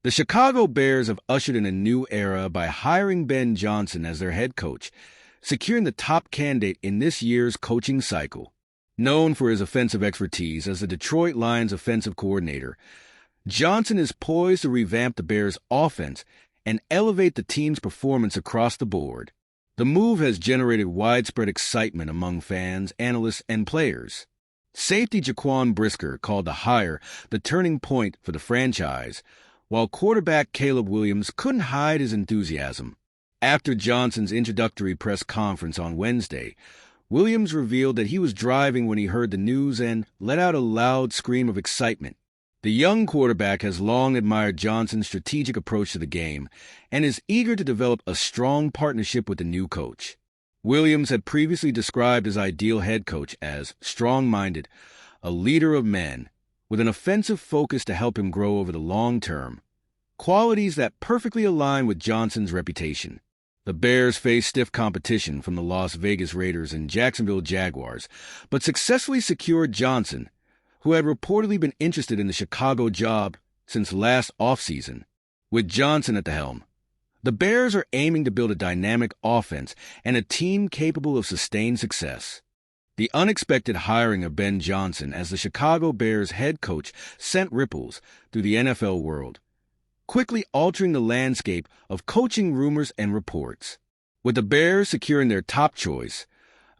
The Chicago Bears have ushered in a new era by hiring Ben Johnson as their head coach, securing the top candidate in this year's coaching cycle. Known for his offensive expertise as the Detroit Lions offensive coordinator, Johnson is poised to revamp the Bears' offense and elevate the team's performance across the board. The move has generated widespread excitement among fans, analysts, and players. Safety Jaquan Brisker called the hire the turning point for the franchise, while quarterback Caleb Williams couldn't hide his enthusiasm. After Johnson's introductory press conference on Wednesday, Williams revealed that he was driving when he heard the news and let out a loud scream of excitement. The young quarterback has long admired Johnson's strategic approach to the game and is eager to develop a strong partnership with the new coach. Williams had previously described his ideal head coach as strong-minded, a leader of men, with an offensive focus to help him grow over the long term, qualities that perfectly align with Johnson's reputation. The Bears faced stiff competition from the Las Vegas Raiders and Jacksonville Jaguars, but successfully secured Johnson, who had reportedly been interested in the Chicago job since last offseason. With Johnson at the helm, the Bears are aiming to build a dynamic offense and a team capable of sustained success. The unexpected hiring of Ben Johnson as the Chicago Bears head coach sent ripples through the NFL world, quickly altering the landscape of coaching rumors and reports. With the Bears securing their top choice,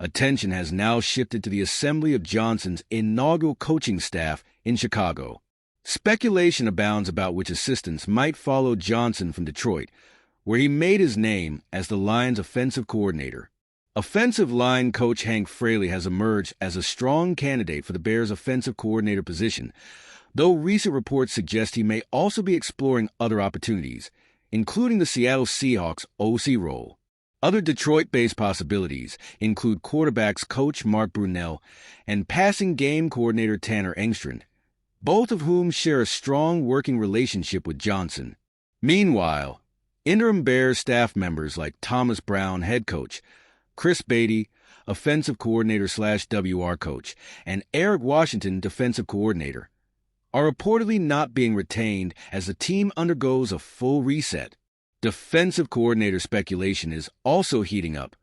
attention has now shifted to the assembly of Johnson's inaugural coaching staff in Chicago. Speculation abounds about which assistants might follow Johnson from Detroit, where he made his name as the Lions' offensive coordinator. Offensive line coach Hank Fraley has emerged as a strong candidate for the Bears' offensive coordinator position, though recent reports suggest he may also be exploring other opportunities, including the Seattle Seahawks OC role. Other Detroit-based possibilities include quarterbacks coach Mark Brunell and passing game coordinator Tanner Engstrand, both of whom share a strong working relationship with Johnson. Meanwhile, interim Bears staff members like Thomas Brown, head coach, Chris Beatty, offensive coordinator/WR coach, and Eric Washington, defensive coordinator, are reportedly not being retained as the team undergoes a full reset. Defensive coordinator speculation is also heating up,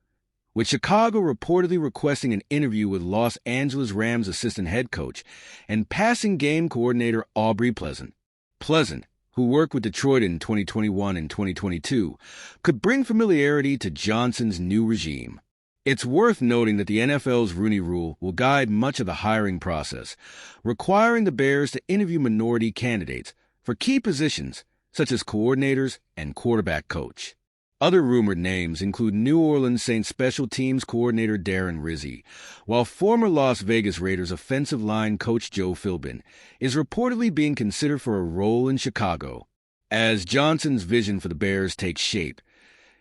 with Chicago reportedly requesting an interview with Los Angeles Rams assistant head coach and passing game coordinator Aubrey Pleasant. Pleasant, who worked with Detroit in 2021 and 2022, could bring familiarity to Johnson's new regime. It's worth noting that the NFL's Rooney Rule will guide much of the hiring process, requiring the Bears to interview minority candidates for key positions such as coordinators and quarterback coach. Other rumored names include New Orleans Saints special teams coordinator Darren Rizzi, while former Las Vegas Raiders offensive line coach Joe Philbin is reportedly being considered for a role in Chicago. As Johnson's vision for the Bears takes shape,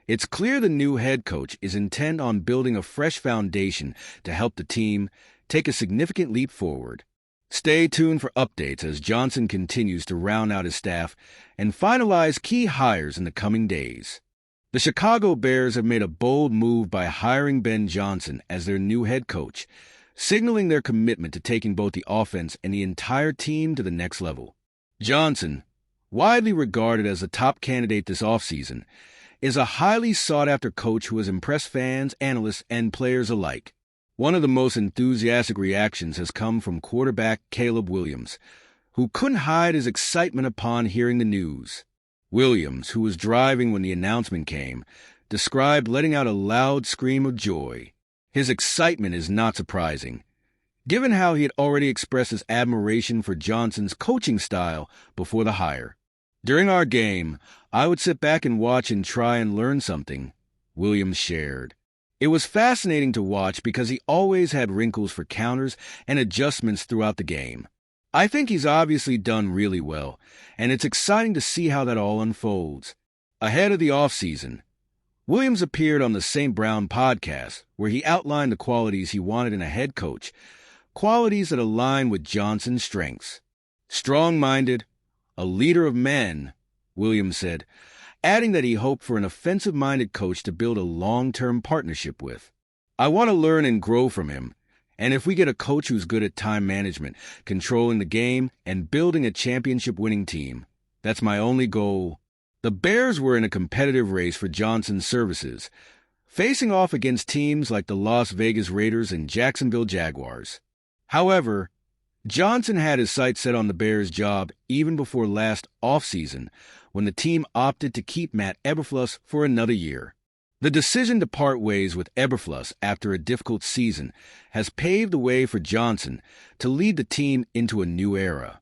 it's clear the new head coach is intent on building a fresh foundation to help the team take a significant leap forward. Stay tuned for updates as Johnson continues to round out his staff and finalize key hires in the coming days. The Chicago Bears have made a bold move by hiring Ben Johnson as their new head coach, signaling their commitment to taking both the offense and the entire team to the next level. Johnson, widely regarded as the top candidate this offseason, is a highly sought-after coach who has impressed fans, analysts, and players alike. One of the most enthusiastic reactions has come from quarterback Caleb Williams, who couldn't hide his excitement upon hearing the news. Williams, who was driving when the announcement came, described letting out a loud scream of joy. His excitement is not surprising, given how he had already expressed his admiration for Johnson's coaching style before the hire. "During our game, I would sit back and watch and try and learn something," Williams shared. "It was fascinating to watch because he always had wrinkles for counters and adjustments throughout the game. I think he's obviously done really well, and it's exciting to see how that all unfolds." Ahead of the offseason, Williams appeared on the St. Brown podcast, where he outlined the qualities he wanted in a head coach, qualities that align with Johnson's strengths. "Strong-minded, a leader of men," Williams said, adding that he hoped for an offensive-minded coach to build a long-term partnership with. "I want to learn and grow from him, and if we get a coach who's good at time management, controlling the game, and building a championship-winning team, That's my only goal. The Bears were in a competitive race for Johnson's services, facing off against teams like the Las Vegas Raiders and Jacksonville Jaguars. However, Johnson had his sights set on the Bears' job even before last offseason, when the team opted to keep Matt Eberflus for another year. The decision to part ways with Eberflus after a difficult season has paved the way for Johnson to lead the team into a new era.